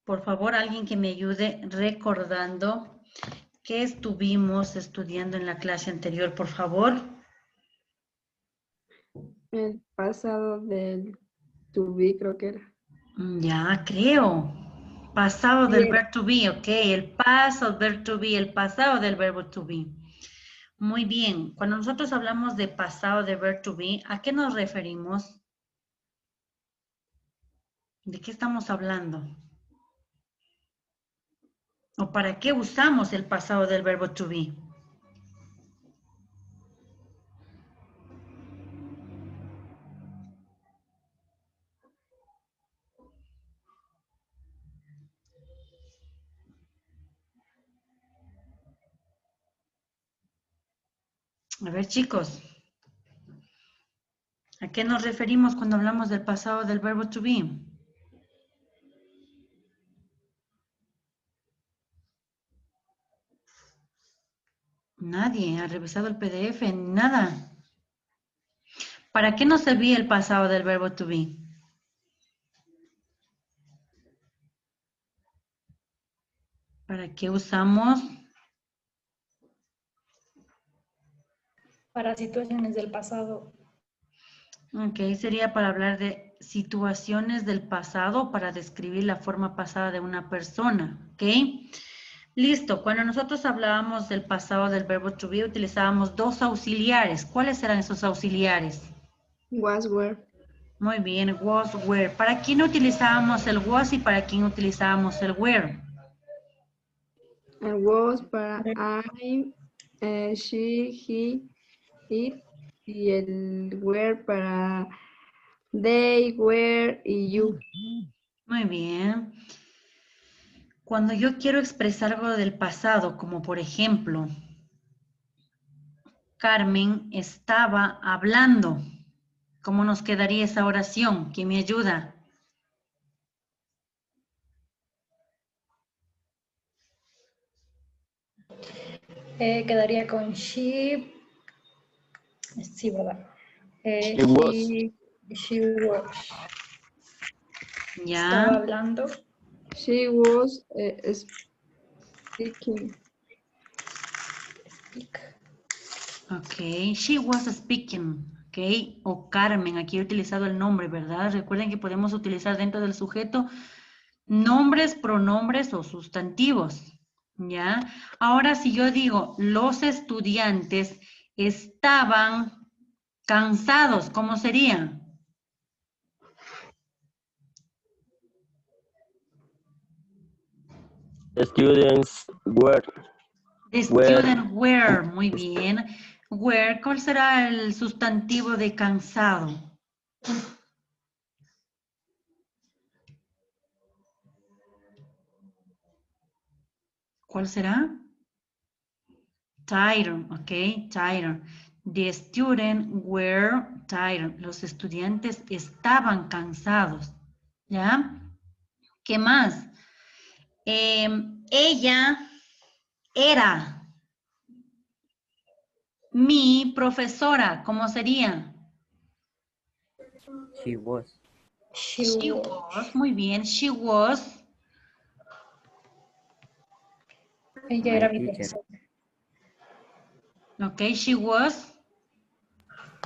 Por favor, alguien que me ayude recordando qué estuvimos estudiando en la clase anterior, por favor. El pasado del to be, creo que era. Ya, creo. Pasado del verbo to be, ok. El paso del verbo to be, el pasado del verbo to be. Muy bien. Cuando nosotros hablamos de pasado del verbo to be, ¿a qué nos referimos? ¿De qué estamos hablando? ¿O para qué usamos el pasado del verbo to be? A ver, chicos. ¿A qué nos referimos cuando hablamos del pasado del verbo to be? Nadie ha revisado el PDF, nada. ¿Para qué nos servía el pasado del verbo to be? ¿Para qué usamos? Para situaciones del pasado. Ok, sería para hablar de situaciones del pasado, para describir la forma pasada de una persona, ¿ok? Listo, cuando nosotros hablábamos del pasado del verbo to be, utilizábamos dos auxiliares. ¿Cuáles eran esos auxiliares? Was, were. Muy bien, was, were. ¿Para quién utilizábamos el was y para quién utilizábamos el were? El was para I, she, he, it. Y el were para they, were y you. Muy bien. Cuando yo quiero expresar algo del pasado, como por ejemplo, Carmen estaba hablando. ¿Cómo nos quedaría esa oración? ¿Quién me ayuda? Quedaría con she. Sí, ¿verdad? She was. She was. Ya. Estaba hablando. She was speaking. Speak. Ok, she was speaking. Ok, o Carmen, aquí he utilizado el nombre, ¿verdad? Recuerden que podemos utilizar dentro del sujeto nombres, pronombres o sustantivos. ¿Ya? Ahora, si yo digo, los estudiantes estaban cansados, ¿cómo sería? The students were. The student were, muy bien. Were, ¿cuál será el sustantivo de cansado? ¿Cuál será? Tired, ok, tired. The students were tired. Los estudiantes estaban cansados, ¿ya? ¿Qué más? Ella era mi profesora, ¿cómo sería? She was. She was, muy bien, she was. Ella My era mi teacher. profesora. Ok, she was.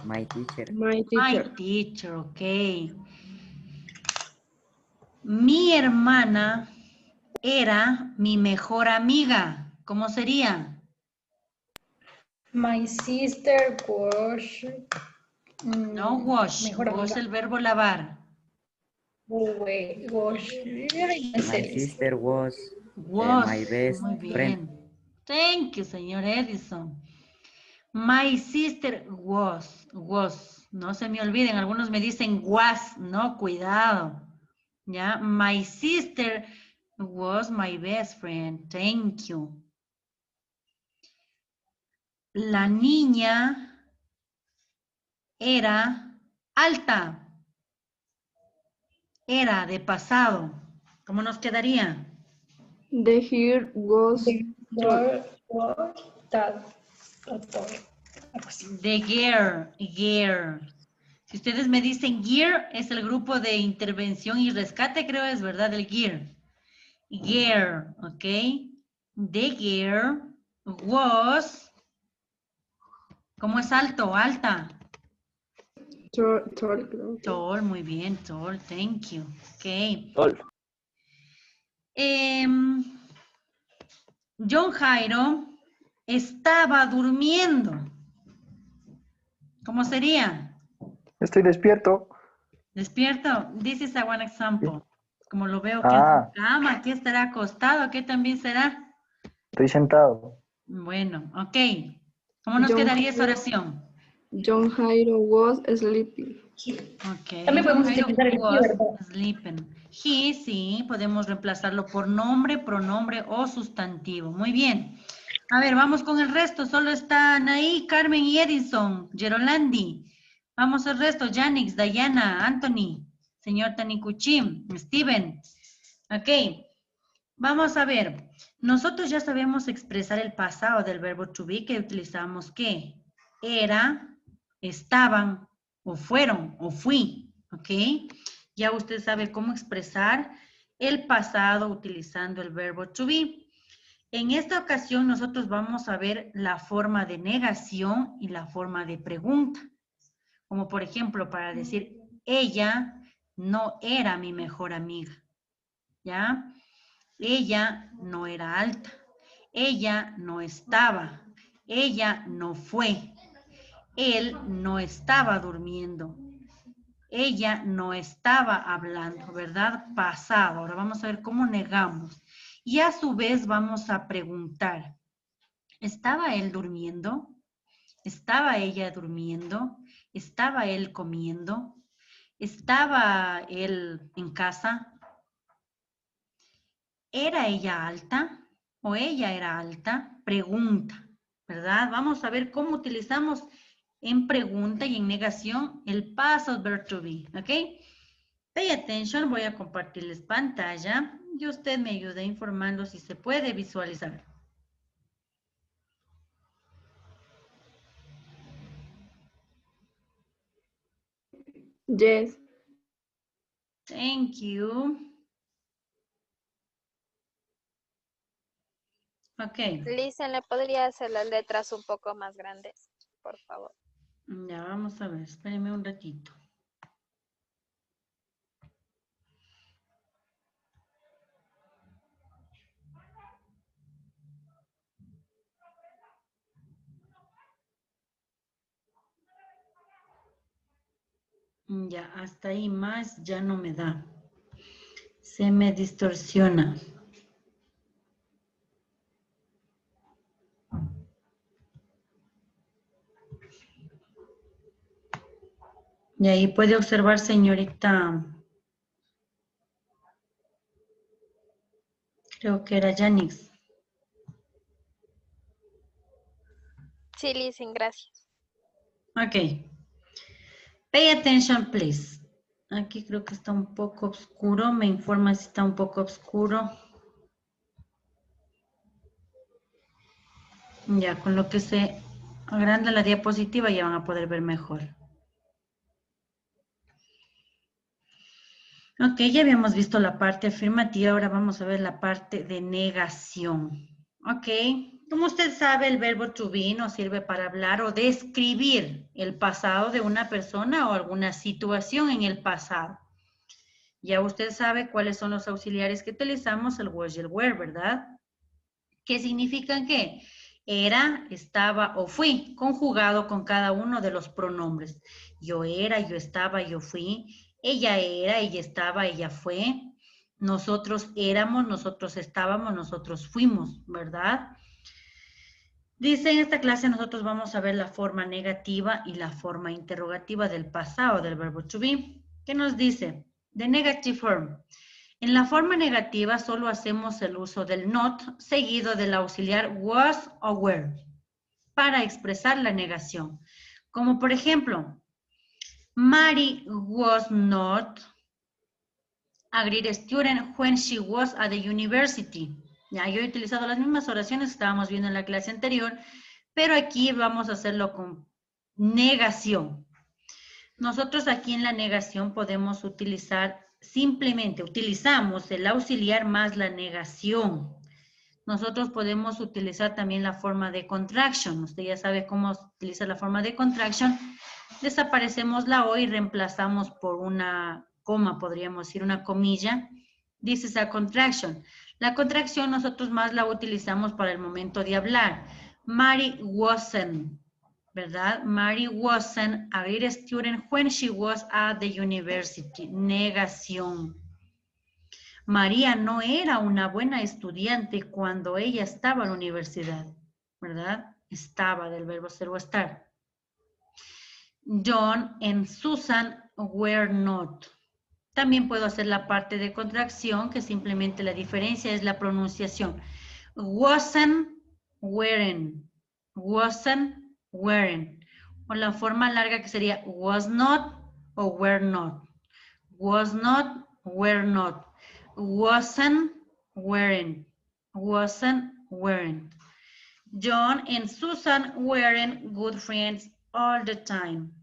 My teacher. My My teacher. teacher, ok. Mi hermana era mi mejor amiga. ¿Cómo sería? My sister was. No wash, Mejor wash amiga. el verbo lavar. Was. My sister was my Was, best muy friend. bien. Thank you, señor Edison. My sister was. No se me olviden, algunos me dicen was, no, cuidado. ¿Ya? My sister was my best friend. Thank you. La niña era alta. Era de pasado. ¿Cómo nos quedaría? The hair was tall. The gear. Si ustedes me dicen gear, es el grupo de intervención y rescate, creo es verdad, el gear. girl, ¿ok? The girl was, ¿cómo es alto? Alta. Tall, creo que. Tall, muy bien, tall, thank you. Ok. Tall. John Jairo estaba durmiendo. ¿Cómo sería? Estoy despierto. Despierto. This is a one example. Como lo veo que en su cama, aquí estará acostado, ¿qué también será? Estoy sentado. Bueno, ok. ¿Cómo nos John quedaría esa Jairo. oración? John Jairo was sleeping. Ok. También podemos John Jairo utilizar el he, was ¿verdad? sleeping. He, sí, podemos reemplazarlo por nombre, pronombre o sustantivo. Muy bien. A ver, vamos con el resto. Solo están ahí Carmen y Edison, Gerolandi. Vamos al resto. Janix, Diana, Anthony, señor Tanikuchim, Steven. Ok. Vamos a ver. Nosotros ya sabemos expresar el pasado del verbo to be, que utilizamos ¿qué? Era, estaban, o fueron, o fui. ¿Ok? Ya usted sabe cómo expresar el pasado utilizando el verbo to be. En esta ocasión nosotros vamos a ver la forma de negación y la forma de pregunta. Como por ejemplo para decir, ella no era mi mejor amiga. ¿Ya? Ella no era alta. Ella no estaba. Ella no fue. Él no estaba durmiendo. Ella no estaba hablando, ¿verdad? Pasado. Ahora vamos a ver cómo negamos. Y a su vez vamos a preguntar, ¿estaba él durmiendo? ¿Estaba ella durmiendo? ¿Estaba él comiendo? ¿Estaba él en casa? ¿Era ella alta o ella era alta? Pregunta, ¿verdad? Vamos a ver cómo utilizamos en pregunta y en negación el past verb to be, ¿ok? Pay attention, voy a compartirles pantalla y usted me ayuda informando si se puede visualizar. Yes. Thank you. Ok. Listen, ¿le podría hacer las letras un poco más grandes, por favor? Ya, vamos a ver, espérenme un ratito. Ya, hasta ahí más ya no me da. Se me distorsiona. Y ahí puede observar, señorita, creo que era Janix. Sí, listen, gracias. Ok. Pay attention, please. Aquí creo que está un poco oscuro. Me informa si está un poco oscuro. Ya, con lo que se agranda la diapositiva ya van a poder ver mejor. Ok, ya habíamos visto la parte afirmativa, ahora vamos a ver la parte de negación. Ok, como usted sabe, el verbo to be nos sirve para hablar o describir el pasado de una persona o alguna situación en el pasado. Ya usted sabe cuáles son los auxiliares que utilizamos, el was y el were, ¿verdad? ¿Qué significan qué? Era, estaba o fui, conjugado con cada uno de los pronombres. Yo era, yo estaba, yo fui. Ella era, ella estaba, ella fue. Nosotros éramos, nosotros estábamos, nosotros fuimos, ¿verdad? Dice, en esta clase nosotros vamos a ver la forma negativa y la forma interrogativa del pasado del verbo to be. ¿Qué nos dice? The negative form. En la forma negativa solo hacemos el uso del not seguido del auxiliar was o were para expresar la negación. Como por ejemplo, Mary was not a great student when she was at the university. Ya, yo he utilizado las mismas oraciones que estábamos viendo en la clase anterior, pero aquí vamos a hacerlo con negación. Nosotros aquí en la negación podemos utilizar simplemente utilizamos el auxiliar más la negación. Nosotros podemos utilizar también la forma de contraction. Usted ya sabe cómo utilizar la forma de contraction. Desaparecemos la O y reemplazamos por una coma, podríamos decir una comilla. This is a contraction. La contracción nosotros más la utilizamos para el momento de hablar. Mary wasn't, ¿verdad? Mary wasn't a great student when she was at the university. Negación. María no era una buena estudiante cuando ella estaba en la universidad, ¿verdad? Estaba del verbo ser o estar. John and Susan were not. También puedo hacer la parte de contracción, que simplemente la diferencia es la pronunciación. Wasn't, weren't. Wasn't, weren't. O la forma larga que sería was not o were not. Was not, were not. Wasn't, weren't. Wasn't, weren't. John and Susan weren't good friends all the time.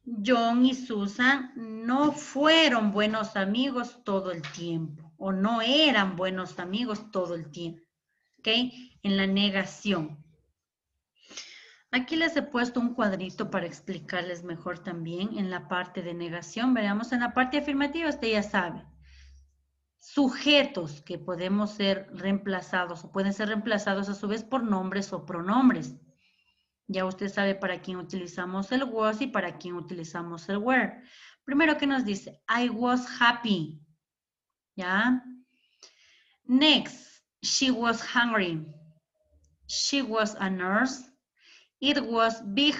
John y Susan no fueron buenos amigos todo el tiempo, o no eran buenos amigos todo el tiempo, ¿ok? En la negación. Aquí les he puesto un cuadrito para explicarles mejor también en la parte de negación. Veamos en la parte afirmativa, usted ya sabe. Sujetos que podemos ser reemplazados o pueden ser reemplazados a su vez por nombres o pronombres. Ya usted sabe para quién utilizamos el was y para quién utilizamos el were. Primero que nos dice, I was happy. ¿Ya? Next, she was hungry. She was a nurse. It was big.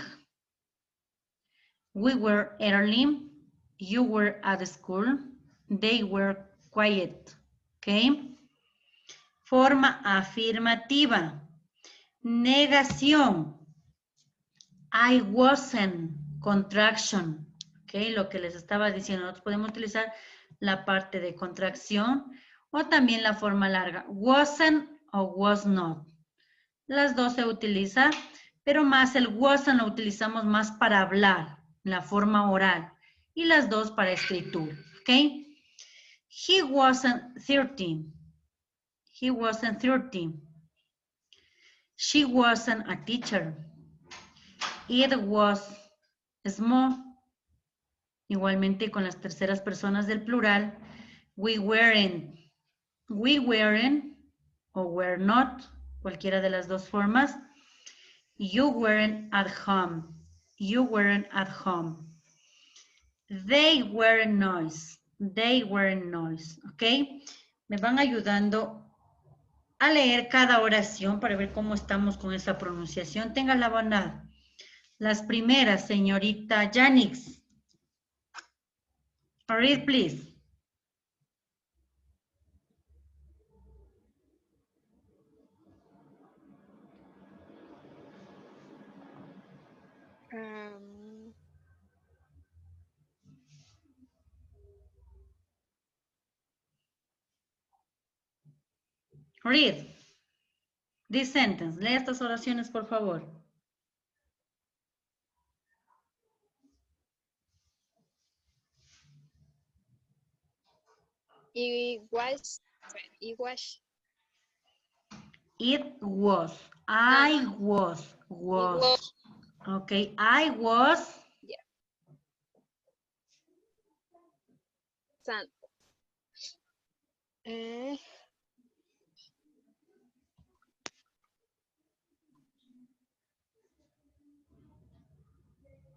We were early. You were at school. They were quiet. ¿Ok? Forma afirmativa. Negación. I wasn't, contraction, ¿ok? Lo que les estaba diciendo, nosotros podemos utilizar la parte de contracción o también la forma larga, wasn't o was not. Las dos se utilizan, pero más el wasn't lo utilizamos más para hablar, la forma oral, y las dos para escritura, ¿ok? He wasn't 13. He wasn't 13. She wasn't a teacher. It was small. Igualmente con las terceras personas del plural. We weren't. We weren't o were not. Cualquiera de las dos formas. You weren't at home. You weren't at home. They weren't noise. They weren't noise. ¿Ok? Me van ayudando a leer cada oración para ver cómo estamos con esa pronunciación. Tengan la bondad. Las primeras, señorita Janix. Read, please. Read. This sentence. Lee estas oraciones, por favor. It was. It was. It was. I was. Was. Okay. I was. Yeah. Santo.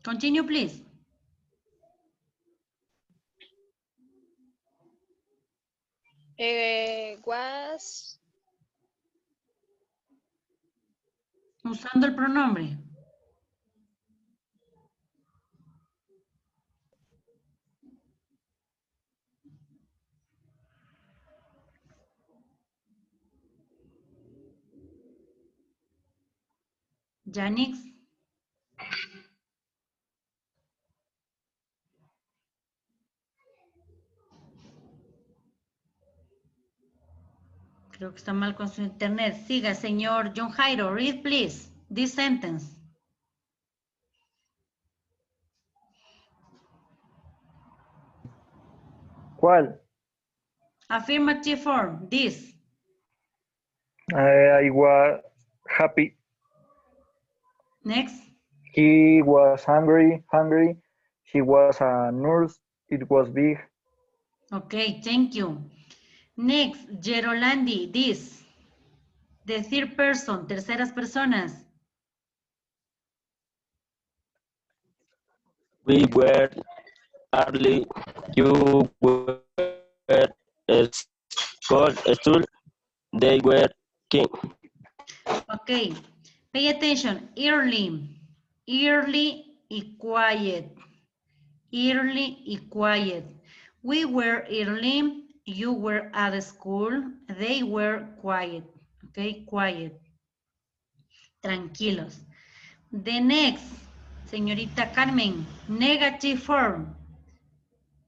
Continue, please. Was. Usando el pronombre. Janix. Creo que está mal con su internet. Siga, señor John Jairo. Read, please, this sentence. ¿Cuál? Affirmative form, this. I was happy. Next. He was hungry. She was a nurse. It was big. Okay, thank you. Next, Gerolandi, this. The third person, terceras personas. We were early. You were school. They were king. Okay, pay attention. Early y quiet. Early y quiet. We were early. You were at school. They were quiet. Okay, quiet. Tranquilos. The next, señorita Carmen, negative form.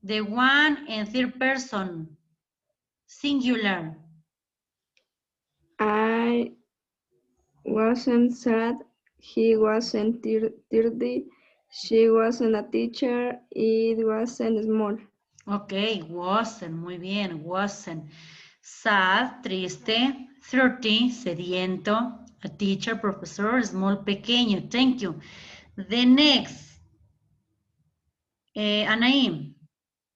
The one and third person, singular. I wasn't sad. He wasn't dirty. She wasn't a teacher. It wasn't small. Ok, wasn't, muy bien, wasn't. Sad, triste. 30, sediento. A teacher, profesor, small, pequeño. Thank you. The next, Anaim,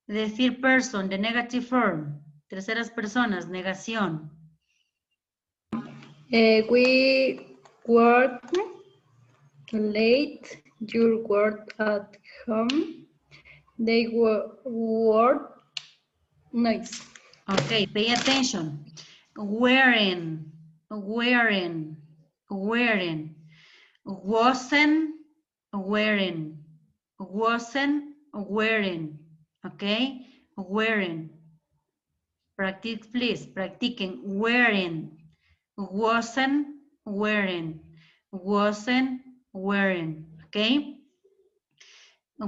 the third person, the negative form. Terceras personas, negación. We work late. You work at home. They work nice. Okay, pay attention. Wearing, wearing, wearing. Wasn't wearing, wasn't wearing. Okay, wearing. Practice, please. Practicing. Wearing, wasn't wearing, wasn't wearing. Okay.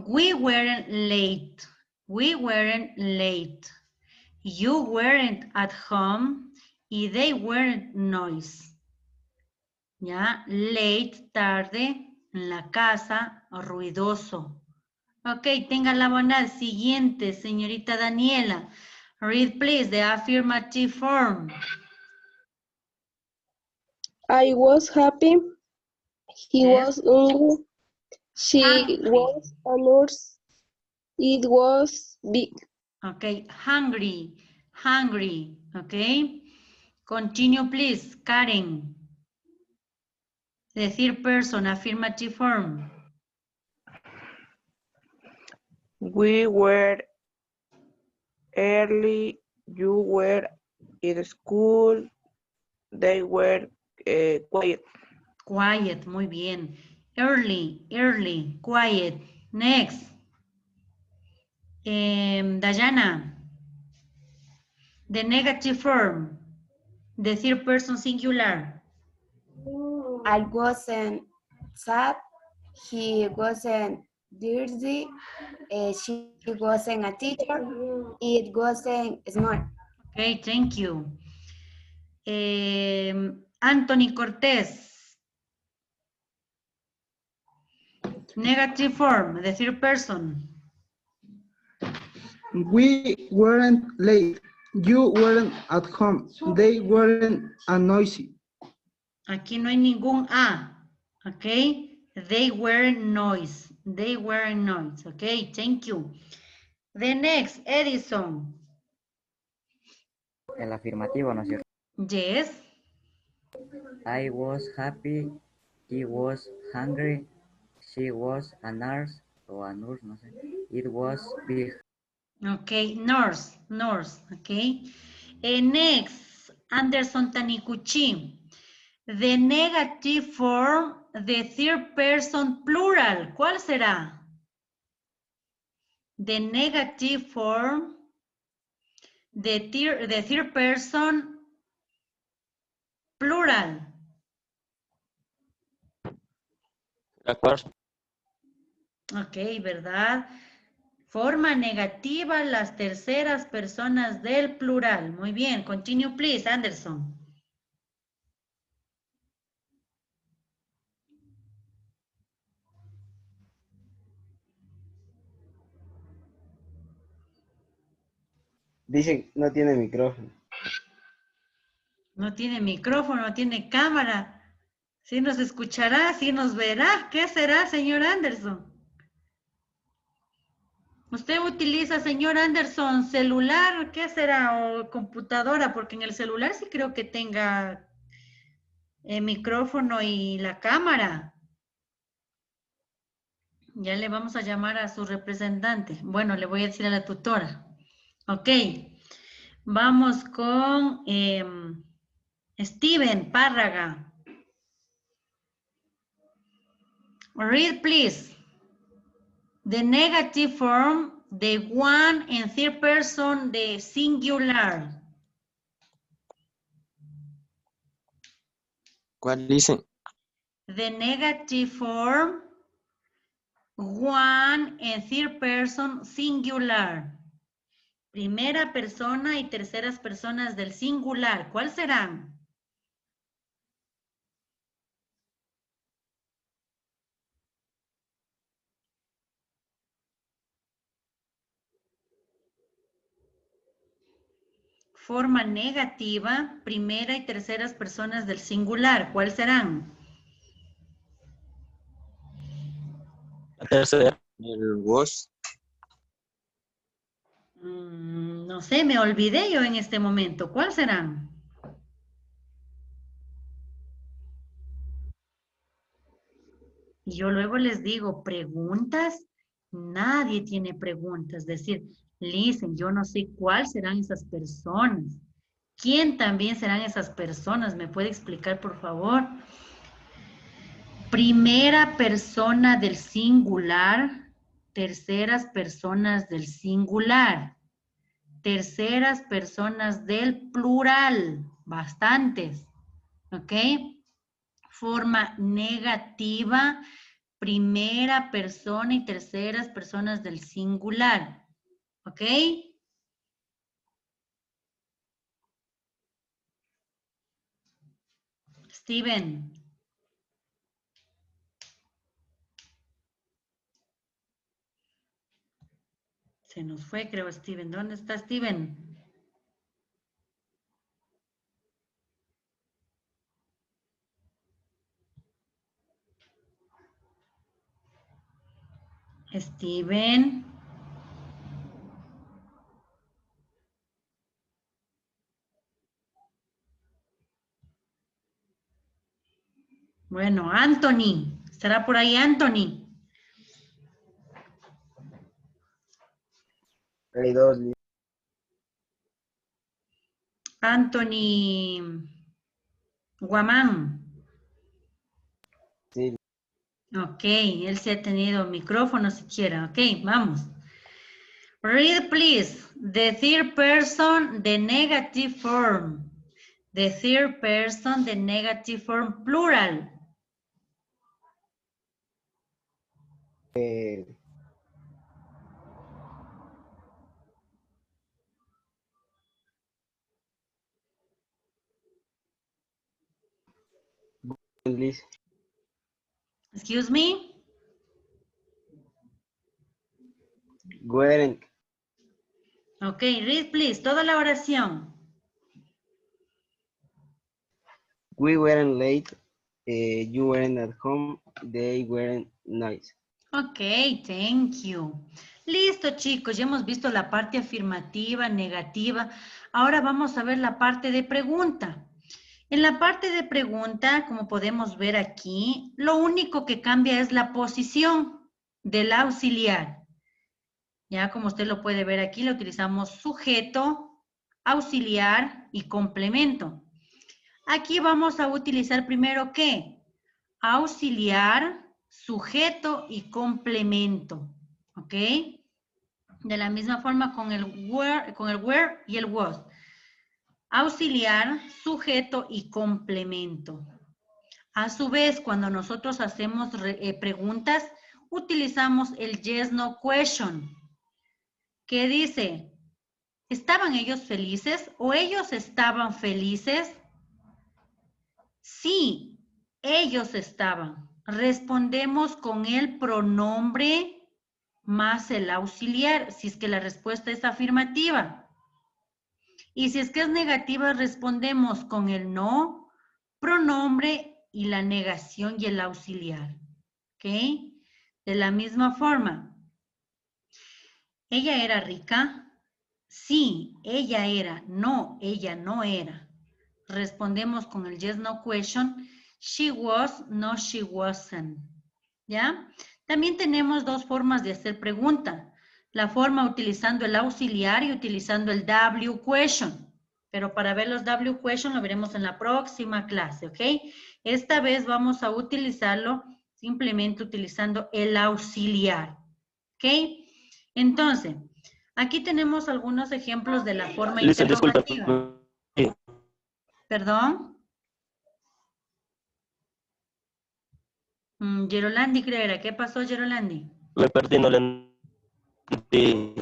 We weren't late. We weren't late. You weren't at home y they weren't noise. ¿Ya? Late, tarde, en la casa, ruidoso. Ok, tenga la bondad. Siguiente, señorita Daniela. Read, please, the affirmative form. I was happy. He Yes. was hungry. She Hungry. was a nurse. It was big. Ok, hungry, hungry. Ok. Continue, please, Karen. The third person, affirmative form. We were early. You were in school. They were quiet. Quiet, muy bien. Early, quiet. Next. Dayana. The negative form. The third person singular. I wasn't sad. He wasn't dirty. She wasn't a teacher. It wasn't smart. Okay, thank you. Anthony Cortez. Negative form, the third person. We weren't late. You weren't at home. They weren't noisy. Aquí no hay ningún A. Okay. They weren't noise. They weren't noise. Okay, thank you. The next, Edison. El afirmativo, ¿no es cierto? Yes. I was happy. He was hungry. She was a nurse. O a nurse, no sé. It was big. Okay, nurse. Okay. Next, Anderson Taniguchi. The negative form, the third person plural. ¿Cuál será? The negative form, the third person plural. De acuerdo. Ok, ¿verdad? Forma negativa las terceras personas del plural. Muy bien, continue please, Anderson. Dice, no tiene micrófono. No tiene micrófono, no tiene cámara. Sí nos escuchará, sí nos verá. ¿Qué será, señor Anderson? ¿Usted utiliza, señor Anderson, celular? ¿Qué será? ¿O computadora? Porque en el celular sí creo que tenga el micrófono y la cámara. Ya le vamos a llamar a su representante. Bueno, le voy a decir a la tutora. Ok. Vamos con Steven Párraga. Read, please. The negative form, the one and third person, the singular. ¿Cuál dice? The negative form, one and third person, singular. Primera persona y terceras personas del singular. ¿Cuál serán? Forma negativa, primera y terceras personas del singular. ¿Cuál serán? La tercera. El was. No sé, me olvidé yo en este momento. ¿Cuál serán? Y yo luego les digo, ¿preguntas? Nadie tiene preguntas. Es decir, listen, yo no sé cuál serán esas personas. ¿Quién también serán esas personas? ¿Me puede explicar, por favor? Primera persona del singular, terceras personas del singular, terceras personas del plural, bastantes, ¿ok? Forma negativa, primera persona y terceras personas del singular, ¿ok? Steven. Se nos fue, creo, Steven. ¿Dónde está Steven? Steven. Bueno, Anthony. ¿Estará por ahí Anthony? Hay dos. Anthony Guamán. Sí. Ok, él sí ha tenido micrófono siquiera. Ok, vamos. Read, please. The third person, the negative form. The third person, the negative form, plural. Excuse me. Weren't. Ok, read, please. Toda la oración. We weren't late. You weren't at home. They weren't nice. Ok, thank you. Listo, chicos, ya hemos visto la parte afirmativa, negativa. Ahora vamos a ver la parte de pregunta. En la parte de pregunta, como podemos ver aquí, lo único que cambia es la posición del auxiliar. Ya como usted lo puede ver aquí, le utilizamos sujeto, auxiliar y complemento. Aquí vamos a utilizar primero ¿qué? Auxiliar, sujeto y complemento, ¿ok? De la misma forma con el where y el was. Auxiliar, sujeto y complemento. A su vez, cuando nosotros hacemos preguntas, utilizamos el yes, no question. ¿Qué dice? ¿Estaban ellos felices o ellos estaban felices? Sí, ellos estaban. Respondemos con el pronombre más el auxiliar, si es que la respuesta es afirmativa. Y si es que es negativa, respondemos con el no, pronombre y la negación y el auxiliar. ¿Ok? De la misma forma. ¿Ella era rica? Sí, ella era. No, ella no era. Respondemos con el yes, no question. She was, no, she wasn't. ¿Ya? También tenemos dos formas de hacer pregunta. La forma utilizando el auxiliar y utilizando el W question. Pero para ver los W question lo veremos en la próxima clase, ¿ok? Esta vez vamos a utilizarlo simplemente utilizando el auxiliar, ¿ok? Entonces, aquí tenemos algunos ejemplos de la forma Listen, disculpa. interrogativa. ¿Perdón? Gerolandi Creera, ¿qué pasó, Gerolandi? Me perdí, no le entendí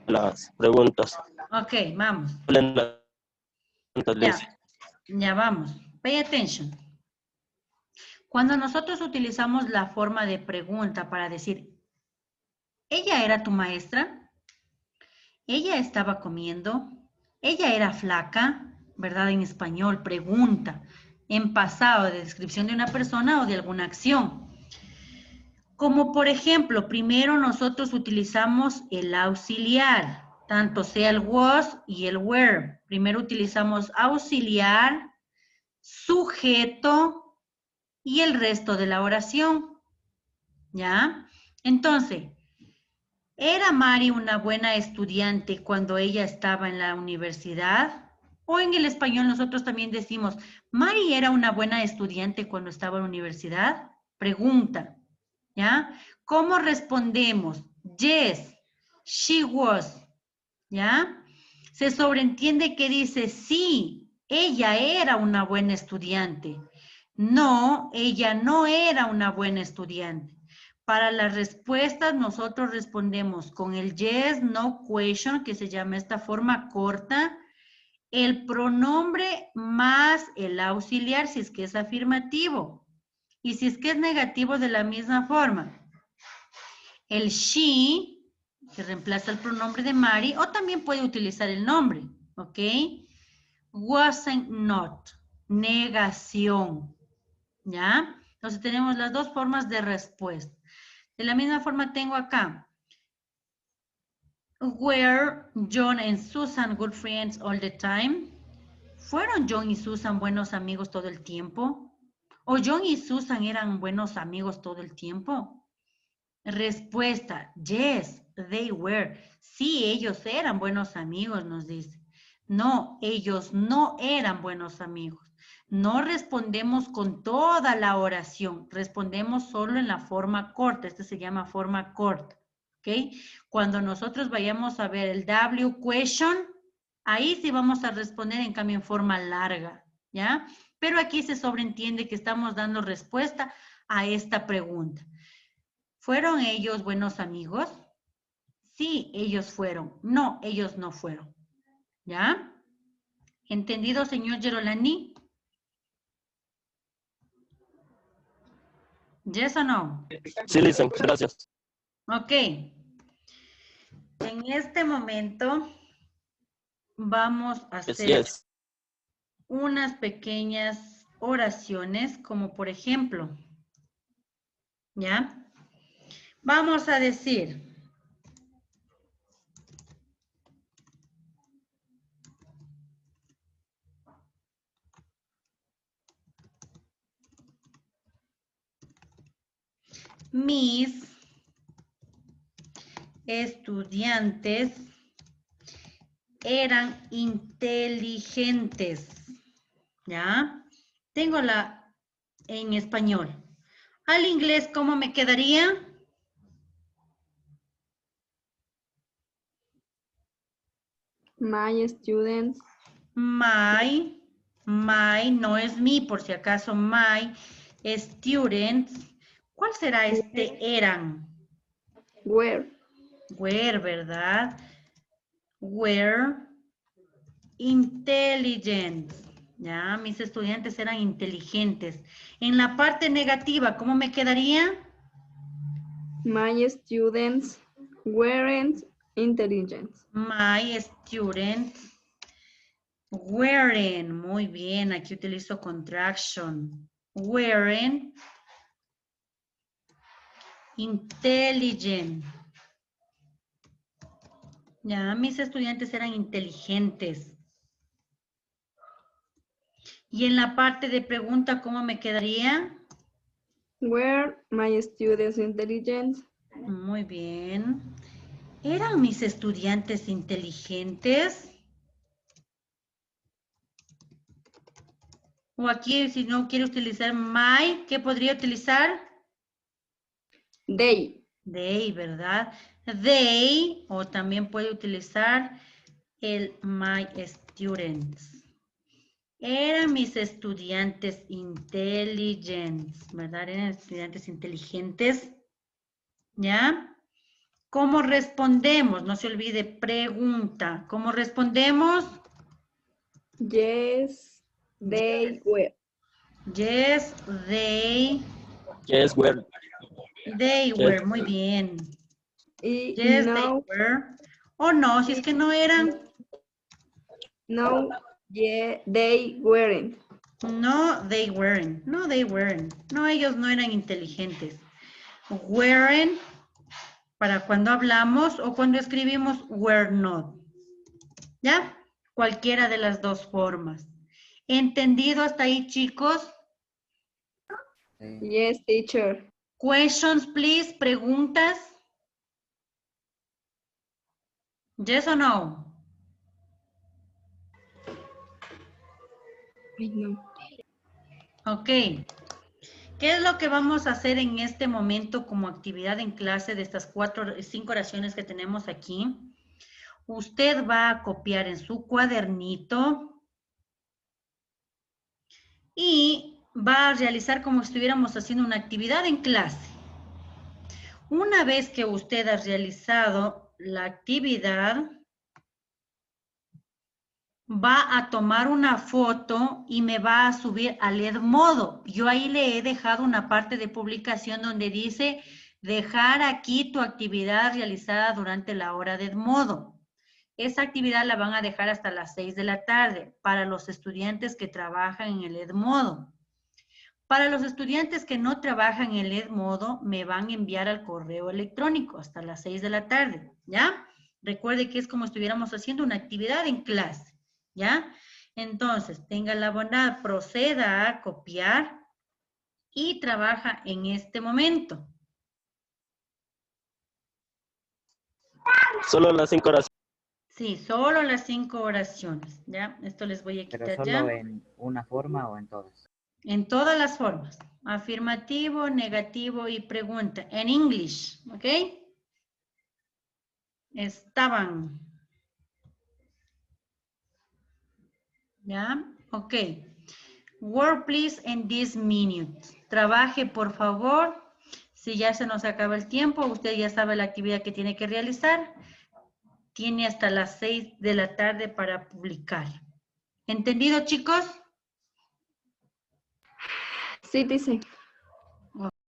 las preguntas. Ok, vamos. Entonces, Ya vamos. Pay attention. Cuando nosotros utilizamos la forma de pregunta para decir, ¿ella era tu maestra? ¿Ella estaba comiendo? ¿Ella era flaca? ¿Verdad? En español, pregunta. En pasado, de descripción de una persona o de alguna acción. Como por ejemplo, primero nosotros utilizamos el auxiliar, tanto sea el was y el were. Primero utilizamos auxiliar, sujeto y el resto de la oración. ¿Ya? Entonces, ¿era Mari una buena estudiante cuando ella estaba en la universidad? O en el español nosotros también decimos, ¿Mari era una buena estudiante cuando estaba en la universidad? Pregunta. ¿Ya? ¿Cómo respondemos? Yes, she was. ¿Ya? Se sobreentiende que dice, sí, ella era una buena estudiante. No, ella no era una buena estudiante. Para las respuestas nosotros respondemos con el yes, no question, que se llama esta forma corta, el pronombre más el auxiliar si es que es afirmativo. Y si es que es negativo, de la misma forma. El she, que reemplaza el pronombre de Mari, o también puede utilizar el nombre, ¿ok? Wasn't not, negación, ¿ya? Entonces tenemos las dos formas de respuesta. De la misma forma tengo acá. Were John and Susan good friends all the time? ¿Fueron John y Susan buenos amigos todo el tiempo? ¿O John y Susan eran buenos amigos todo el tiempo? Respuesta, yes, they were. Sí, ellos eran buenos amigos, nos dice. No, ellos no eran buenos amigos. No respondemos con toda la oración, respondemos solo en la forma corta. Este se llama forma corta, ¿ok? Cuando nosotros vayamos a ver el W question, ahí sí vamos a responder en cambio en forma larga, ¿ya? Pero aquí se sobreentiende que estamos dando respuesta a esta pregunta. ¿Fueron ellos buenos amigos? Sí, ellos fueron. No, ellos no fueron. ¿Ya? ¿Entendido, señor Gerolani? ¿Yes o no? sí, listen, gracias. Ok. En este momento vamos a hacer Yes. unas pequeñas oraciones, como por ejemplo, ¿ya? Vamos a decir, mis estudiantes eran inteligentes, ¿ya? Tengo la en español. Al inglés, ¿cómo me quedaría? My students. My, no es mi, por si acaso, my students. ¿Cuál será este eran? Were. Were, ¿verdad? Were intelligent. Ya, mis estudiantes eran inteligentes. En la parte negativa, ¿cómo me quedaría? My students weren't intelligent. My students Wearing, muy bien, aquí utilizo contraction. Wearing. Intelligent. Ya, mis estudiantes eran inteligentes. Y en la parte de pregunta, ¿cómo me quedaría? Were my students intelligent? Muy bien. ¿Eran mis estudiantes inteligentes? O aquí, si no quiere utilizar my, ¿qué podría utilizar? They. They, ¿verdad? They, o también puede utilizar el my students. Eran mis estudiantes inteligentes, ¿verdad? Eran estudiantes inteligentes. ¿Ya? ¿Cómo respondemos? No se olvide, pregunta. ¿Cómo respondemos? Yes, they were. Yes, they Yes, where. were. Muy bien. Y Yes, no, they were. O no, si es que no eran. no, yeah, they weren't. No, they weren't. No, they weren't. No, ellos no eran inteligentes. Weren't, para cuando hablamos o cuando escribimos were not. ¿Ya? Cualquiera de las dos formas. ¿Entendido hasta ahí, chicos? Yes, teacher. Questions, please. Preguntas. Yes or no? Ay, no. Ok. ¿Qué es lo que vamos a hacer en este momento como actividad en clase de estas 5 oraciones que tenemos aquí? Usted va a copiar en su cuadernito y va a realizar como si estuviéramos haciendo una actividad en clase. Una vez que usted ha realizado la actividad, va a tomar una foto y me va a subir al Edmodo. Yo ahí le he dejado una parte de publicación donde dice dejar aquí tu actividad realizada durante la hora de Edmodo. Esa actividad la van a dejar hasta las 6 de la tarde para los estudiantes que trabajan en el Edmodo. Para los estudiantes que no trabajan en el Edmodo, me van a enviar al correo electrónico hasta las 6 de la tarde, ¿ya? Recuerde que es como si estuviéramos haciendo una actividad en clase, ¿ya? Entonces, tenga la bondad, proceda a copiar y trabaja en este momento. Solo las 5 horas. Sí, solo las 5 oraciones, ¿ya? Esto les voy a Pero quitar solo ya. en una forma o en todas. En todas las formas. Afirmativo, negativo y pregunta. En English, ¿ok? Estaban. ¿Ya? Ok. Work please in this minute. Trabaje, por favor. Si ya se nos acaba el tiempo, usted ya sabe la actividad que tiene que realizar. Tiene hasta las 6 de la tarde para publicar. ¿Entendido, chicos? Sí, dice.